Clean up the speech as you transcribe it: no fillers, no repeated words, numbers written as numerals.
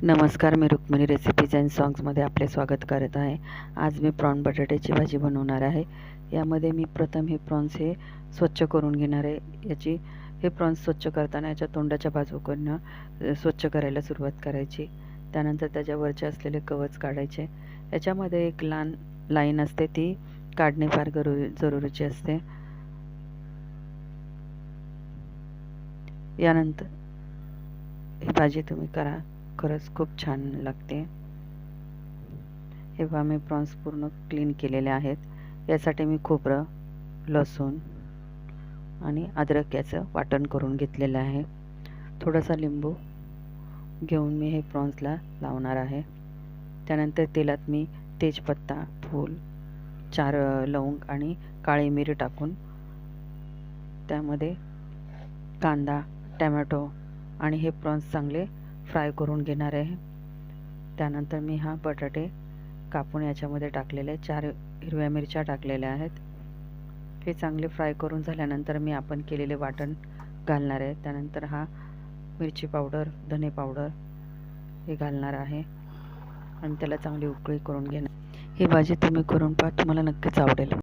नमस्कार, मी Rukmini recipes and सॉंग्समध्ये आपले स्वागत करत आहे. आज मी प्रॉन बटाट्याची भाजी बनवणार आहे. यामध्ये मी प्रथम हे प्रॉन्स स्वच्छ करून घेणार आहे. हे प्रॉन्स स्वच्छ करताना याच्या तोंडाच्या बाजूकडनं स्वच्छ करायला सुरुवात करायची. त्यानंतर त्याच्यावरचे असलेले कवच काढायचे. याच्यामध्ये एक लहान लाईन असते, ती काढणे फार जरुरीचे असते. यानंतर ही भाजी तुम्ही करा, खरंच खूप छान लागते. हे पहा, मी प्रॉन्स पूर्ण क्लीन केलेले आहेत. यासाठी मी खोबरं, लसूण आणि अद्रक याचं वाटण करून घेतलेलं आहे. थोडासा लिंबू घेऊन मी हे प्रॉन्सला लावणार आहे. त्यानंतर तेलात मी तेजपत्ता, फूल, 4 लवंग आणि काळी मिरी टाकून त्यामध्ये कांदा, टोमॅटो आणि हे प्रॉन्स चांगले फ्राय करून घेणार आहे. त्यानंतर मी हा बटाटे कापून याच्यामध्ये टाकलेले, 4 हिरव्या मिरच्या टाकलेल्या आहेत. हे चांगले फ्राय करून झाल्यानंतर मी आपण केलेले वाटण घालणार आहे. त्यानंतर हा मिरची पावडर, धने पावडर हे घालणार आहे आणि त्याला चांगली उकळी करून घेणार. ही भाजी तुम्ही करून पहा, तुम्हाला नक्कीच आवडेल.